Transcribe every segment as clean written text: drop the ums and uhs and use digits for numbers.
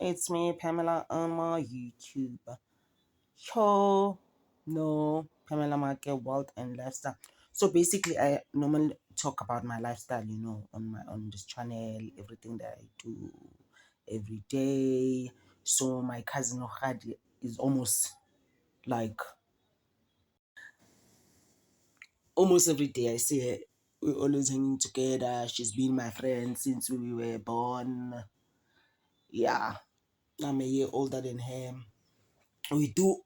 It's me, Pamela, on my YouTube. Yo, no, Pamela Market Wealth and Lifestyle. So basically, I normally talk about my lifestyle, on this channel, everything that I do every day. So my cousin Mokgadi is almost every day I see her. We're always hanging together. She's been my friend since we were born. Yeah, I'm a year older than her. We do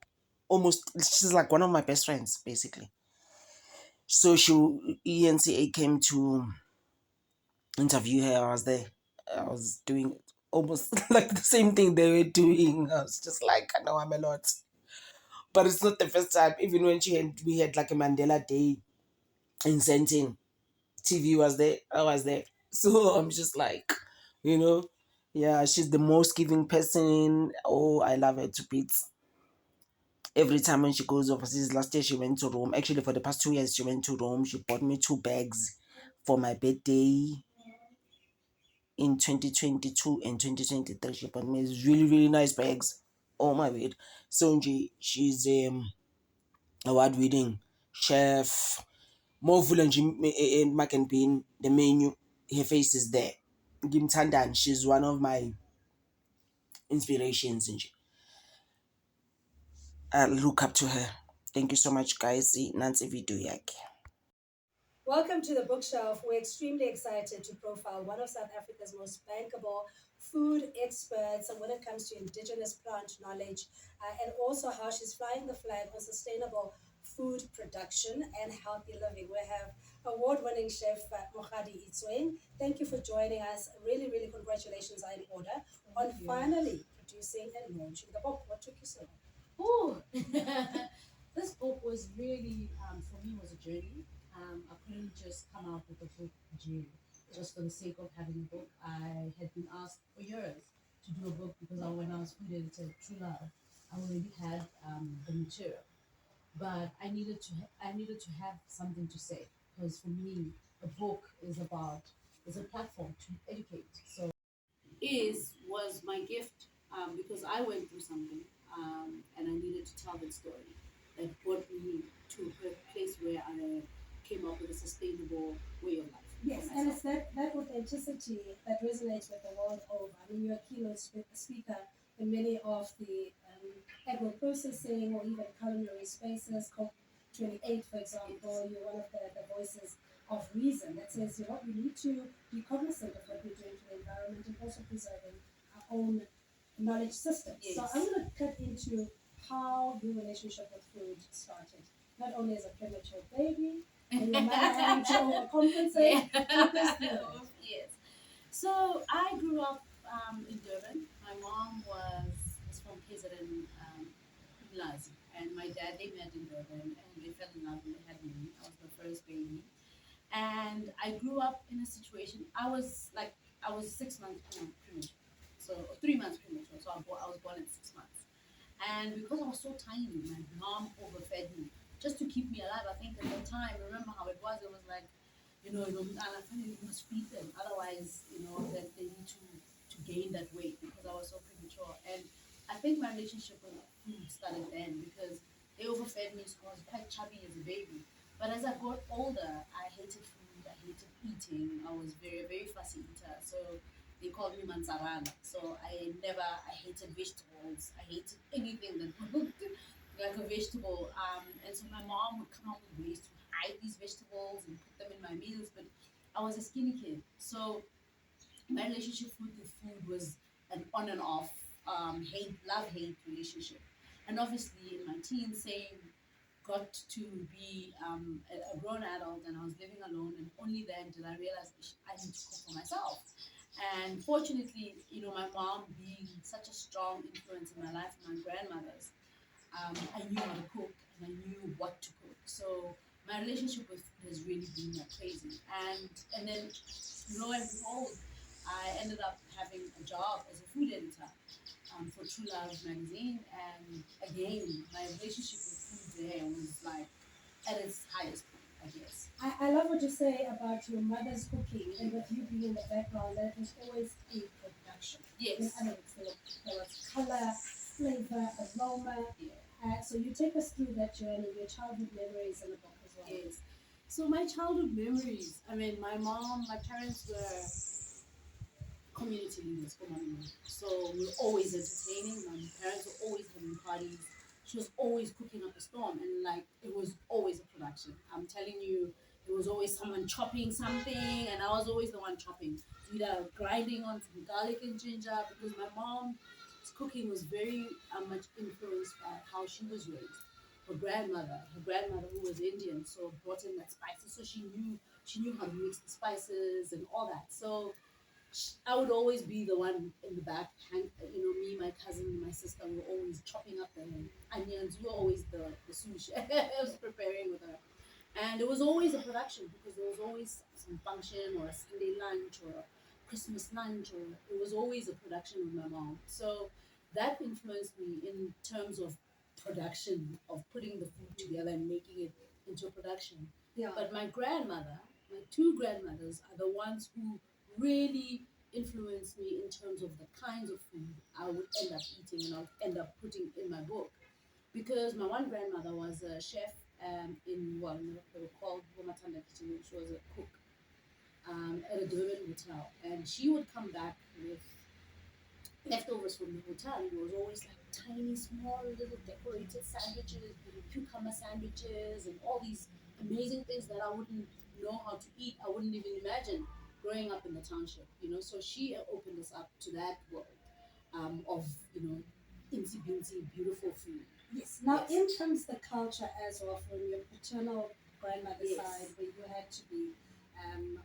almost, she's like one of my best friends basically. So ENCA came to interview her. I was there. I was doing almost like the same thing they were doing. I was just like, I know I'm a lot, but it's not the first time. Even when we had like a Mandela Day in Sentin, TV was there, I was there. So I'm just like, you know yeah, she's the most giving person. Oh, I love her to bits. Every time when she goes overseas, last year she went to Rome. Actually, for the past 2 years, she went to Rome. She bought me 2 bags for my birthday in 2022 and 2023. She bought me really, really nice bags. Oh my word. So she's award winning chef. More and Mac and Bean, the menu, her face is there. Gim Tandan, she's one of my inspirations, and I look up to her. Thank you so much, guys. Nancy video yake. Welcome to the bookshelf. We're extremely excited to profile one of South Africa's most bankable food experts when it comes to indigenous plant knowledge and also how she's flying the flag on sustainable food production and healthy living. We have award-winning chef Mokgadi Itsweng. Thank you for joining us. Really, really congratulations are in order on finally producing and launching the book. What took you so long? Oh, this book was really, for me, was a journey. I couldn't just come out with a book just for the sake of having a book. I had been asked for years to do a book because when I was food editor at True Love, I already had the material, but I needed to have something to say because for me, a book is a platform to educate. So is was my gift because I went through something and I needed to tell that story that brought me to a place where I came up with a sustainable way of life. Yes, and it's that authenticity that resonates with the world over. I mean, you're a keynote speaker in many of the agro processing or even culinary spaces. COP28, for example, you're one of the voices of reason that says, we need to be cognizant of what we're doing to the environment and also preserving our own knowledge systems. Yes. So I'm going to cut into how your relationship with food started. Not only as a premature baby, and your mother having to compensate. Yeah. Yes. So I grew up in Durban. My mom was from KZN, Mlazi, and my dad, they met in Durban and they fell in love and they had me. I was the first baby. And I grew up in a situation, I was 6 months premature. So 3 months premature. So I was born at 6 months. And because I was so tiny, my mom overfed me just to keep me alive. I think at the time, remember how it was? It was like, you must feed them. Otherwise, that they need to gain that weight because I was so premature. And I think my relationship with food started then because they overfed me, so I was quite chubby as a baby. But as I got older, I hated food, I hated eating. I was very, very fussy eater. So they called me Mansarana. So I hated vegetables. I hated anything that looked like a vegetable. And so my mom would come up with ways to hide these vegetables and put them in my meals. But I was a skinny kid. So my relationship with the food was an on and off love hate relationship. And obviously in my teens, same got to be a grown adult and I was living alone, and only then did I realize I need to cook for myself. And fortunately, my mom being such a strong influence in my life, and my grandmothers, I knew how to cook and I knew what to cook. So my relationship with food has really been like crazy. And then lo and behold, I ended up having a job as a food editor for True Love magazine. And again, my relationship with food there was like at its highest point, I guess. I love what you say about your mother's cooking and with you being in the background, that it was always a production. In Yes. other words, there was color, flavor, aroma. Yeah. So you take us through that journey, your childhood memories in the book as well. Yes. So my childhood memories. I mean, my parents were community leaders for my mom. So we were always entertaining. My parents were always having parties. She was always cooking up a storm, and like it was always a production. I'm telling you, there was always someone chopping something, and I was always the one chopping, either grinding on some garlic and ginger, because my mom's cooking was very much influenced by how she was raised. Her grandmother who was Indian, so brought in that spices, so she knew how to mix the spices and all that. So I would always be the one in the back, me, my cousin, my sister were always chopping up the onions. We were always the sous chef. I was preparing with her. And it was always a production because there was always some function or a Sunday lunch or a Christmas lunch, or it was always a production with my mom. So that influenced me in terms of production, of putting the food together and making it into a production. Yeah. But my two grandmothers, are the ones who really influenced me in terms of the kinds of food I would end up eating and I would end up putting in my book. Because my one grandmother was a chef in, well, they were called Womatanda Kitchen. She was a cook at a Durban hotel. And she would come back with leftovers from the hotel. It was always like tiny, small, little decorated sandwiches, cucumber sandwiches, and all these amazing things that I wouldn't know how to eat. I wouldn't even imagine growing up in the township. So she opened us up to that world of, insy bincy, beautiful food. Yes. Now, Yes. in terms of the culture as well, from your paternal grandmother's Yes. side, where you had to be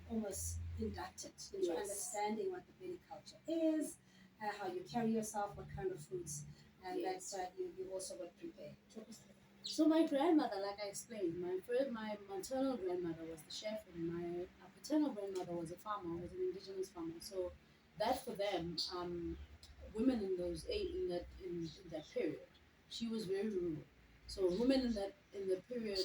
almost inducted into Yes. understanding what the Beni culture is, how you carry yourself, what kind of foods, and Yes. that you also would prepare. Talk us through that. So my grandmother, like I explained, my maternal grandmother was the chef, and my paternal grandmother was a farmer, was an indigenous farmer. So that for them, women in those eight in that period, she was very rural. So women in the period,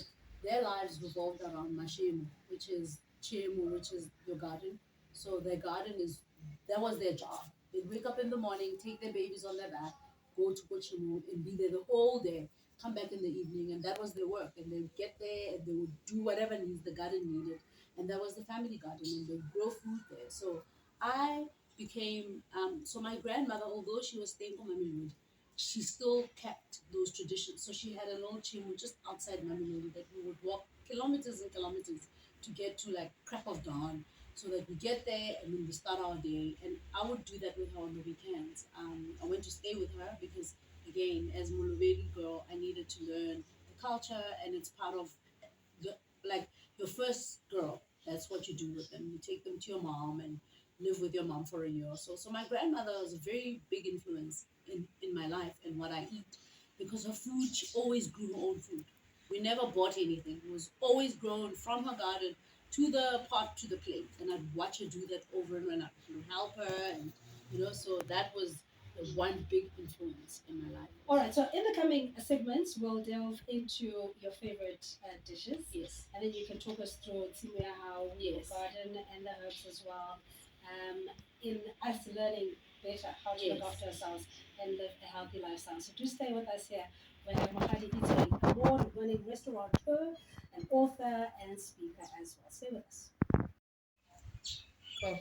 their lives revolved around mashemu, which is chemu, which is your garden. So their garden is that was their job. They'd wake up in the morning, take their babies on their back, go to Kochemu and be there the whole day, come back in the evening, and that was their work. And they would get there and they would do whatever needs the garden needed, and that was the family garden, and they grow food there. So I became so my grandmother, although she was staying for Mamelodi, she still kept those traditions. So she had a little chimo just outside Mamelodi that we would walk kilometers and kilometers to get to, like crack of dawn, so that we get there and then we start our day. And I would do that with her on the weekends. I went to stay with her because, again, as Muluveri girl, I needed to learn the culture, and it's part of the, like your first girl. That's what you do with them. You take them to your mom and live with your mom for a year or so. So my grandmother was a very big influence in my life and what I eat, because her food, she always grew her own food. We never bought anything. It was always grown from her garden to the pot to the plate, and I'd watch her do that over and over. I'd help her, and so that was the one big influence in my life. All right, so in the coming segments, we'll delve into your favorite dishes, Yes. and then you can talk us through Tsimuya, how your Yes. garden and the herbs as well, in us learning better how to look Yes. after ourselves and live a healthy lifestyle. So do stay with us here. We have Mokgadi Itsweng, award-winning restaurateur, an author, and speaker as well. Stay with us. Cool.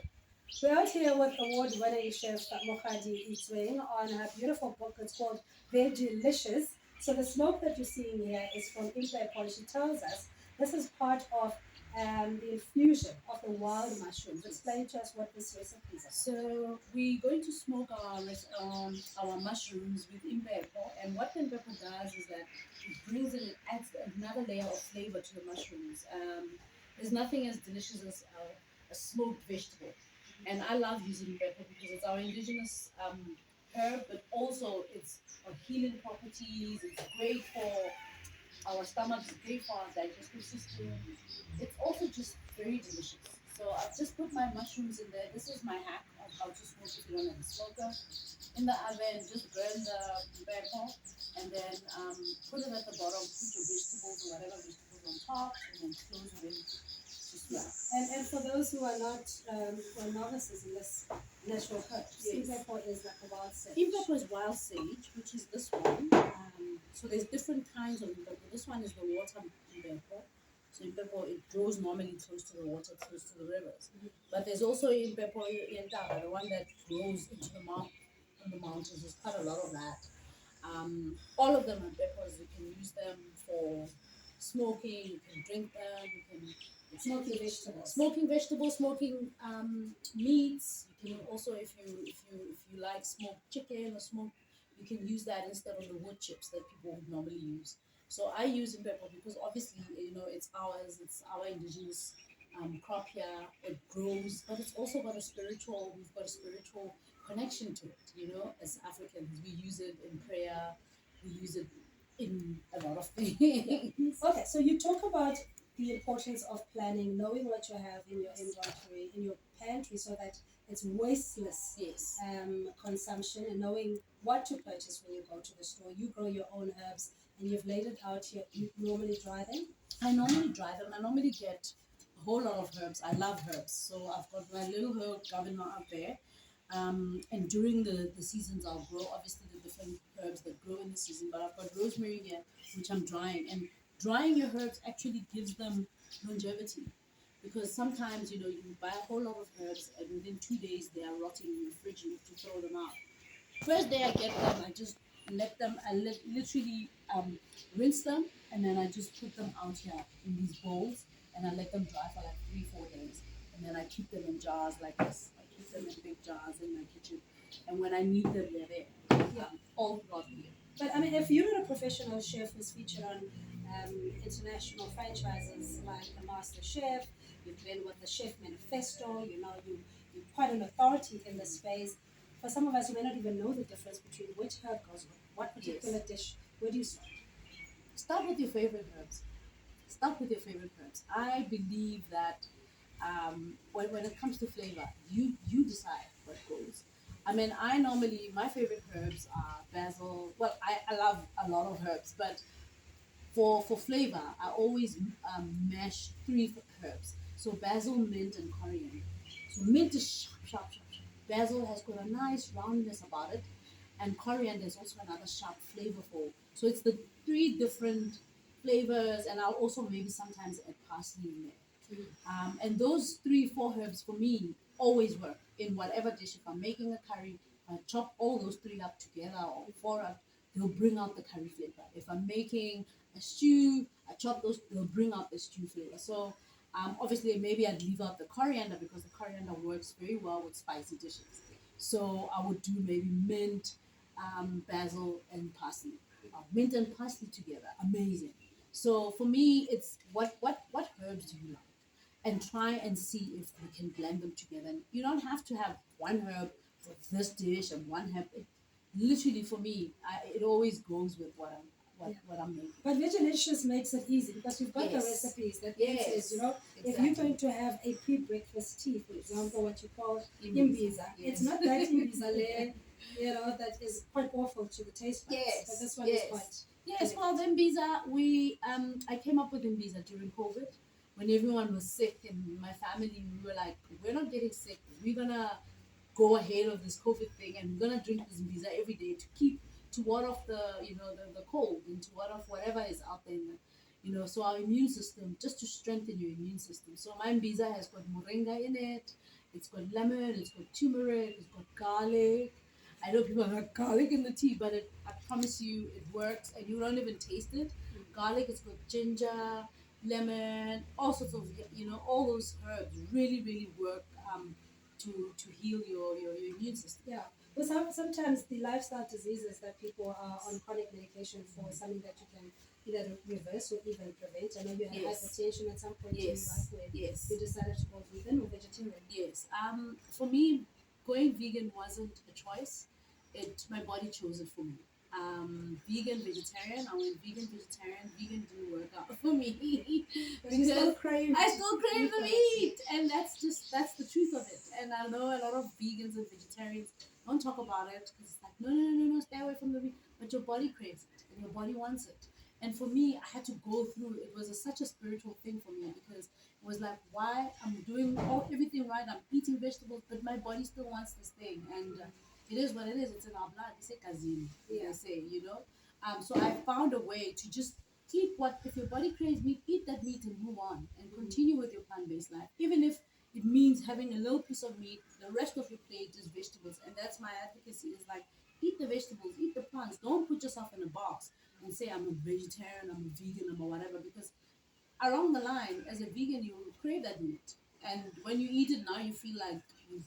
We're out here with award-winning chef Mokgadi Itsweng on her beautiful book. It's called Vegelicious. So the smoke that you're seeing here is from Imperial Polish. She tells us this is part of the infusion of the wild mushrooms. Explain to us what this recipe is about. So we're going to smoke our mushrooms with impepo, and what the impepo does is that it brings in, it adds another layer of flavor to the mushrooms. There's nothing as delicious as a smoked vegetable, and I love using impepo because it's our indigenous herb, but also it's got healing properties. It's great for our stomachs, it's great for our digestive system. It's also just very delicious. So I've just put my mushrooms in there. This is my hack on how to smoke if you don't have a smoker. In the oven, just burn the pepper, and then put it at the bottom. Put your vegetables or whatever vegetables on top, and then close it in. to Yeah, smell. and for those who are not who are novices in this natural herbs, Yes. Impepo is like a wild sage. Impepo is wild sage, which is this one. So there's different kinds of impepo. This one is the water impepo. So impepo, it grows normally close to the water, close to the rivers. But there's also impepo yentaba, the one that grows into the on the mountains. There's quite a lot of that. All of them are peppers. You can use them for smoking. You can drink them. You can Smoky vegetables. smoking vegetables, smoking meats. You can also, if you like smoked chicken or smoked, you can use that instead of the wood chips that people would normally use. So I use pepper because obviously it's ours. It's our indigenous crop here. It grows, but it's also got a spiritual. We've got a spiritual connection to it. As Africans, we use it in prayer. We use it in a lot of things. Okay, so you talk about the importance of planning, knowing what you have in your inventory, in your pantry, so that it's wasteless Yes. consumption, and knowing what to purchase when you go to the store. You grow your own herbs, and you've laid it out here. You normally dry them. I normally dry them. I normally get a whole lot of herbs. I love herbs. So I've got my little herb governor up there. And during the seasons, I'll grow obviously the different herbs that grow in the season. But I've got rosemary here, which I'm drying. And drying your herbs actually gives them longevity. Because sometimes, you buy a whole lot of herbs and within 2 days they are rotting in your fridge. You have to throw them out. First day I get them, I just literally rinse them, and then I just put them out here in these bowls, and I let them dry for like 3 4 days, and then I keep them in jars like this. I keep them in big jars in my kitchen, and when I need them, they're there. Yeah. All throughout the year. But I mean, if you're not a professional chef who's featured on international franchises like the Master Chef, you've been with the Chef Manifesto, you're quite an authority in the space. For some of us, you may not even know the difference between which herb goes with what particular dish. Where do you start? Start with your favorite herbs. Start with your favorite herbs. I believe that when it comes to flavor, you decide what goes. I mean, I normally my favorite herbs are basil. Well, I love a lot of herbs, but for flavor, I always mash three herbs. So basil, mint, and coriander. So mint is sharp, sharp, sharp, sharp. Basil has got a nice roundness about it, and coriander is also another sharp, flavorful. So it's the three different flavors, and I'll also maybe sometimes add parsley in there. And those 3 4 herbs for me always work in whatever dish. If I'm making a curry, if I chop all those three up together or four up, they'll bring out the curry flavor. If I'm making a stew, I chop those, they'll bring out the stew flavor. So obviously maybe I'd leave out the coriander because the coriander works very well with spicy dishes. So I would do maybe mint, basil, and parsley. Mint and parsley together, amazing. So for me, it's what herbs do you like? And try and see if we can blend them together. And you don't have to have one herb for this dish and one herb. Literally, for me, it always goes with what I'm making. But Vigilicious makes it easy because you've got the Yes. recipes that Yes. says, if Exactly. you're going to have a pre-breakfast tea, for example, what you call Imbiza. imbiza, Yes. it's not that imbiza layer, that is quite awful to the taste buds. Yes. But this one is Yes. quite. Yes, well, the Imbiza, I came up with Imbiza during COVID when everyone was sick, and my family, we were like, we're not getting sick. We're gonna go ahead of this COVID thing, and we're gonna drink this Imbiza every day to ward off the cold and to ward off whatever is out there. So our immune system, just to strengthen your immune system. So my Imbiza has got moringa in it. It's got lemon. It's got turmeric. It's got garlic. I know people have garlic in the tea, but I promise you it works and you don't even taste it. Garlic is got ginger, lemon, all sorts of, all those herbs really, really work to heal your immune system. Yeah. But sometimes the lifestyle diseases that people are on chronic medication for is something that you can either reverse or even prevent. I know you had Yes. hypertension at some point in your life where Yes. you decided to go vegan or vegetarian. Yes. For me, going vegan wasn't a choice. My body chose it for me. Vegan, vegetarian. I went vegan, vegetarian. Vegan didn't work out for me But you still crave. I still crave the meat, and that's the truth of it. And I know a lot of vegans and vegetarians don't talk about it because it's like no, stay away from the meat. But your body craves it, and your body wants it. And for me, I had to go through. It was such a spiritual thing for me because was like, why I'm doing everything right, I'm eating vegetables, but my body still wants this thing. And it is what it is. It's in our blood. They say kazini, they say, So I found a way to just eat what, if your body craves meat, eat that meat and move on and continue with your plant-based life. Even if it means having a little piece of meat, the rest of your plate is vegetables. And that's my advocacy, is like, eat the vegetables, eat the plants. Don't put yourself in a box and say, I'm a vegetarian, I'm a vegan, I'm a whatever, because along the line, as a vegan, you crave that meat, and when you eat it now, you feel like you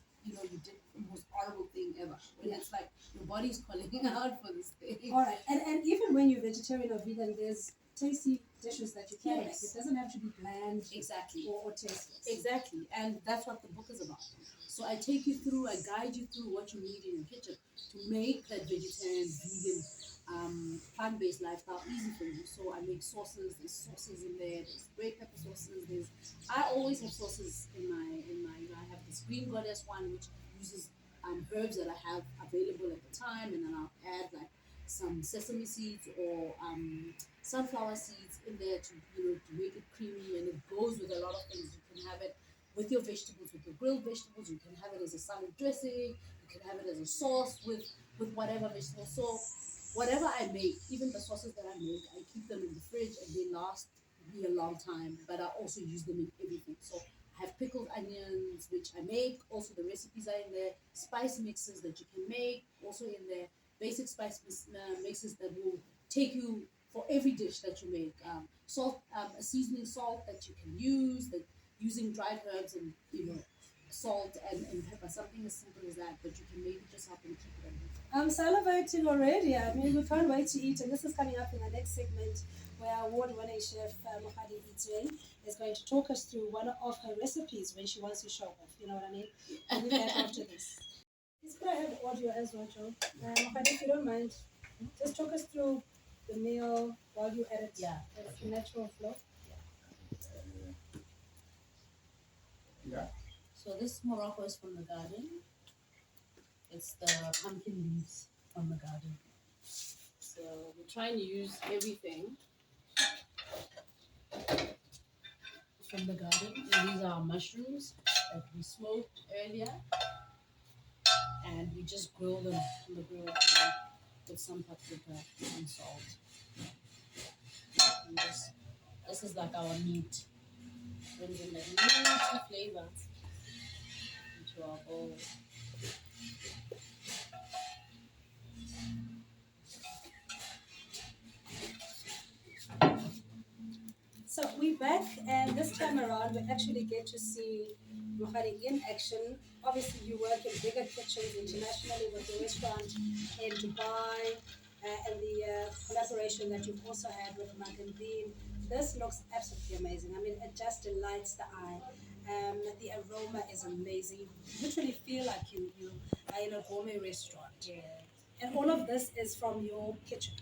did the most horrible thing ever. When it's like your body's calling out for this thing. All right, and even when you're vegetarian or vegan, there's tasty dishes that you can make. It doesn't have to be bland, Exactly. or tasteless. Exactly, and that's what the book is about. So I take you through, I guide you through what you need in your kitchen to make that vegetarian, vegan, plant-based lifestyle easy for you. So I make sauces. There's sauces in there. There's red pepper sauces. I always have sauces in my. I have this green goddess one, which uses herbs that I have available at the time, and then I'll add like some sesame seeds or sunflower seeds in there to to make it creamy, and it goes with a lot of things. You can have it with your vegetables, with your grilled vegetables. You can have it as a salad dressing. You can have it as a sauce with whatever vegetable. So whatever I make, even the sauces that I make, I keep them in the fridge and they last me a long time. But I also use them in everything. So I have pickled onions, which I make. Also, the recipes are in there. Spice mixes that you can make, also in there. Basic mixes that will take you for every dish that you make. Salt, a seasoning salt that you can use, that using dried herbs and salt and pepper, something as simple as that. But you can make it yourself and keep it. I'm salivating already. I mean, we can't wait to eat. And this is coming up in the next segment, where award-winning chef Mokgadi Itsweng is going to talk us through one of her recipes when she wants to show off. You know what I mean? We'll be back after this. Please could I have audio as well, Joe? Mokgadi, if you don't mind, just talk us through the meal while you edit. Yeah. The natural flow. Yeah. So this Morocco is from the garden. It's the pumpkin leaves from the garden. So we're trying to use everything from the garden. And these are mushrooms that we smoked earlier, and we just grill them on the grill pan with some paprika and salt. And this is like our meat. Bringing the meaty flavor into our bowl. So we're back, and this time around we actually get to see Mokgadi in action. Obviously, you work in bigger kitchens internationally with the restaurant in Dubai, and the collaboration that you've also had with Mug and Bean. This looks absolutely amazing. I mean, it just delights the eye. The aroma is amazing. You literally feel like you are in a gourmet restaurant. Yeah. And all of this is from your kitchen.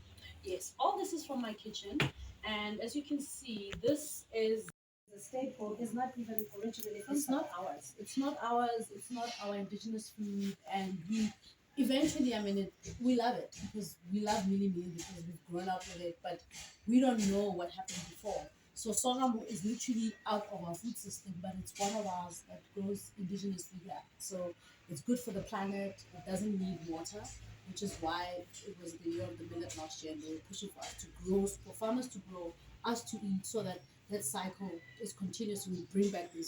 Yes, all this is from my kitchen, and as you can see, this is The staple is not even originally from it's not ours. It's not ours. It's not our indigenous food, and we eventually, I mean, we love it because we love mini meal because we've grown up with it, but we don't know what happened before. So sorghum is literally out of our food system, but it's one of ours that grows indigenously here. So it's good for the planet. It doesn't need water, which is why it was the year of the millet last year, and they were pushing for us to grow, for farmers to grow, us to eat, so that that cycle is continuous. We bring back the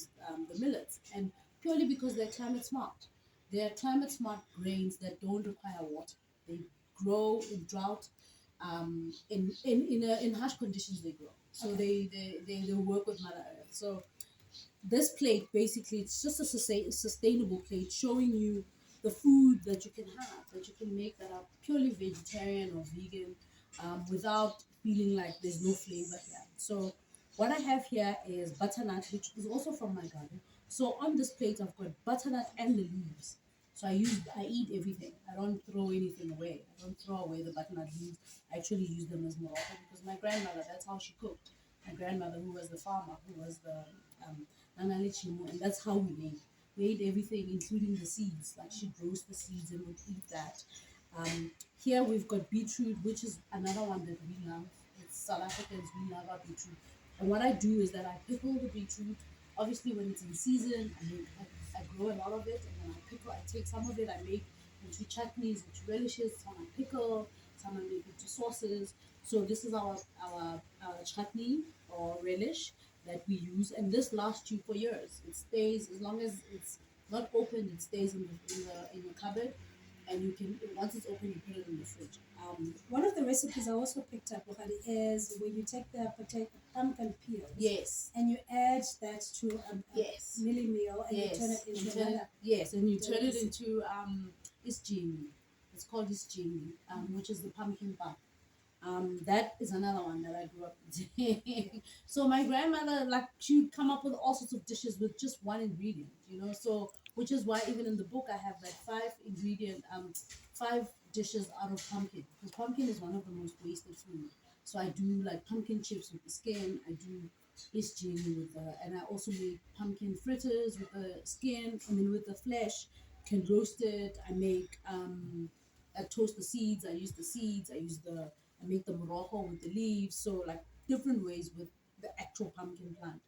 millets, and purely because they're climate smart. They're climate smart grains that don't require water. They grow in drought, in harsh conditions. They grow, so they work with Mother Earth. So this plate basically, it's just a sustainable plate showing you the food that you can have, that you can make, that are purely vegetarian or vegan, without feeling like there's no flavor here. So what I have here is butternut, which is also from my garden. So on this plate I've got butternut and the leaves. So I eat everything. I don't throw anything away. I don't throw away the butternut leaves. I actually use them as Morocco because my grandmother, that's how she cooked. My grandmother, who was the farmer, who was the Nanale Chimu, and that's how we made. We ate everything, including the seeds. Like she grows the seeds and would eat that. Here we've got beetroot, which is another one that we love. It's South Africans, we love our beetroot. And what I do is that I pickle the beetroot. Obviously, when it's in season, I grow a lot of it, and then I take some of it, I make into chutneys, into relishes, some I pickle, some I make into sauces. So this is our chutney or relish that we use, and this lasts you for years. It stays as long as it's not opened. It stays in the cupboard, and you can once it's open, you put it in the fridge. One of the recipes I also picked up, Mokgadi, is where you take the potato pumpkin peels. Yes. And you add that to a Yes. milli meal and you turn it into another. Yes, and you turn it into isjini. It's called isjini, which is the pumpkin pie. That is another one that I grew up eating. So my grandmother, like, she'd come up with all sorts of dishes with just one ingredient, you know. So which is why even in the book I have like five dishes out of pumpkin, because pumpkin is one of the most wasted food. So I do like pumpkin chips with the skin. I do isjini with the, and I also make pumpkin fritters with the skin, and then with the flesh, can roast it. I toast the seeds. I use the seeds. I make the morocco with the leaves. So like different ways with the actual pumpkin plant.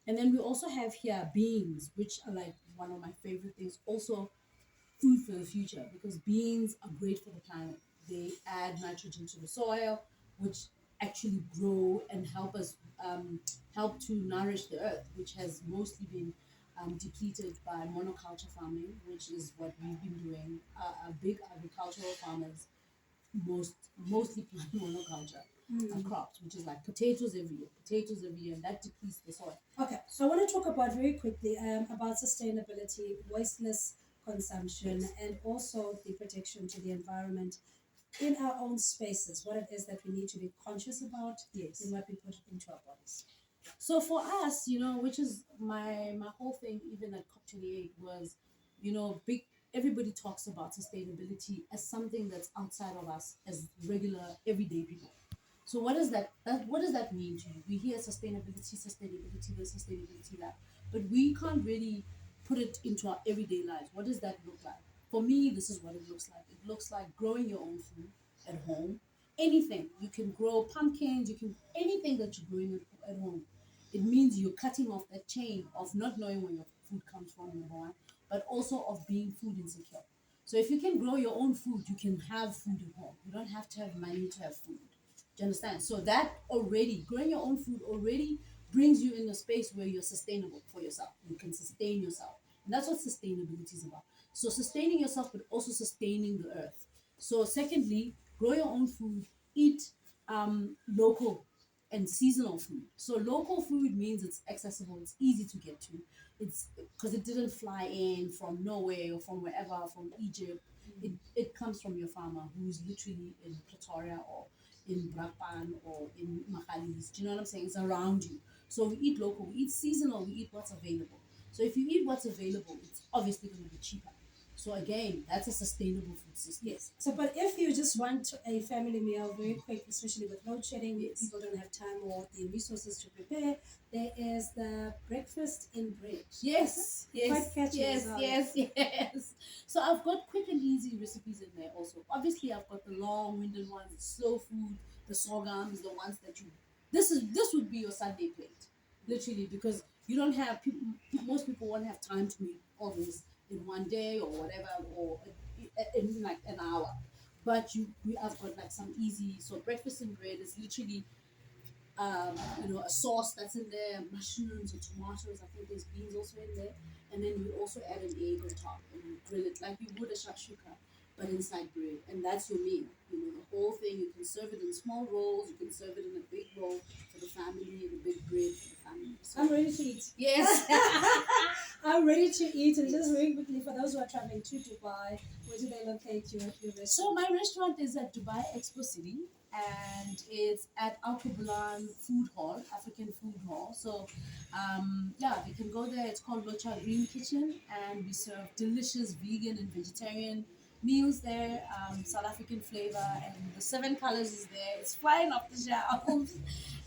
And then we also have here beans, which are like one of my favorite things. Also food for the future, because beans are great for the planet. They add nitrogen to the soil, which actually grow and help to nourish the earth, which has mostly been depleted by monoculture farming, which is what we've been doing. Big agricultural farmers mostly plant monoculture crops, which is like potatoes every year, and that depletes the soil. Okay, so I want to talk about very quickly about sustainability, wasteless consumption, and also the protection to the environment in our own spaces. What it is that we need to be conscious about, Yes. in what we put into our bodies. So for us, you know, which is my whole thing, even at COP28, was, you know, big. Everybody talks about sustainability as something that's outside of us as regular everyday people. So what does that mean to you? We hear sustainability, this, sustainability, that, but we can't really put it into our everyday lives. What does that look like? For me, this is what it looks like. It looks like growing your own food at home. Anything you can grow, pumpkins, you can anything that you're growing at home. It means you're cutting off that chain of not knowing where your food comes from, number one, but also of being food insecure. So if you can grow your own food, you can have food at home. You don't have to have money to have food. Do you understand? So that already, growing your own food already brings you in a space where you're sustainable for yourself. You can sustain yourself. And that's what sustainability is about. So sustaining yourself, but also sustaining the earth. So secondly, grow your own food, eat local and seasonal food. So local food means it's accessible, it's easy to get to. It's because it didn't fly in from Norway or from wherever, from Egypt. It comes from your farmer who's literally in Pretoria or in Brakpan or in Mokgadi. Do you know what I'm saying? It's around you. So we eat local, we eat seasonal, we eat what's available. So if you eat what's available, it's obviously going to be cheaper. So again, that's a sustainable food system. Yes. So, but if you just want a family meal very quick, especially with load shedding, Yes. people don't have time or the resources to prepare, there is the breakfast in bread. Yes, yes, Quite catchy as yes, well. yes. So I've got quick and easy recipes in there also. Obviously, I've got the long-winded ones, slow food, the sorghums, the ones that you. This would be your Sunday plate, literally, because you don't have people. Most people won't have time to make all this in one day or whatever, or in like an hour. But I've got like some easy. So breakfast and bread is literally a sauce that's in there, mushrooms or tomatoes. I think there's beans also in there, and then you also add an egg on top and you grill it like you would a shakshuka, but inside bread, and that's your meal. You know, the whole thing. You can serve it in small rolls. You can serve it in a big bowl for the family, and a big bread for the family. So, I'm ready to eat. yes. I'm ready to eat. And just very quickly, for those who are traveling to Dubai, where do they locate your restaurant? So my restaurant is at Dubai Expo City, and it's at Al Kublan Food Hall, African Food Hall. So yeah, we can go there. It's called Locha Green Kitchen, and we serve delicious vegan and vegetarian meals there, South African flavor, and the seven colors is there. It's flying off the shelves.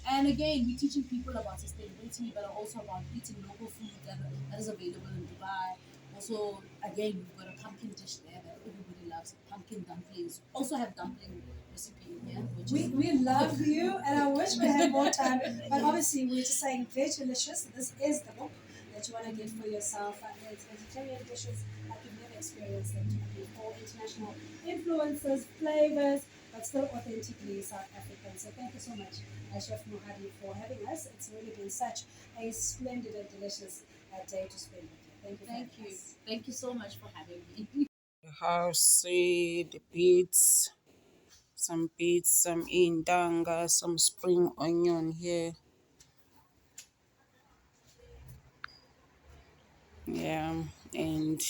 And again, we're teaching people about sustainability, but also about eating local food that is available in Dubai. Also, again, we've got a pumpkin dish there that everybody loves, pumpkin dumplings. Also have dumpling recipe in here, which is We love you, and I wish we had more time. But obviously, we're just saying very delicious. This is the book. that you want to get for yourself. It's vegetarian dishes like you've never experienced them before, international influences, flavors, but still authentically South African. So thank you so much, Chef Mokgadi, for having us. It's really been such a splendid and delicious day to spend with you. Thank you for Thank having you. us. Thank you so much for having me. The house, the beets, some beets, some indanga, some spring onion here. Yeah, and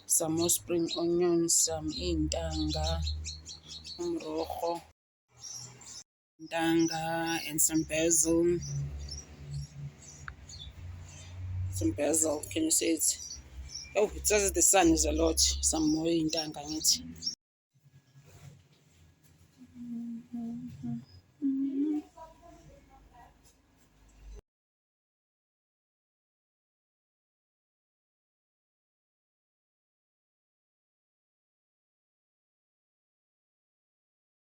some more spring onions, some indanga, umrojo, indanga, and some basil. Some basil, can you say it? Oh, it says the sun is a lot. Some more indanga in it.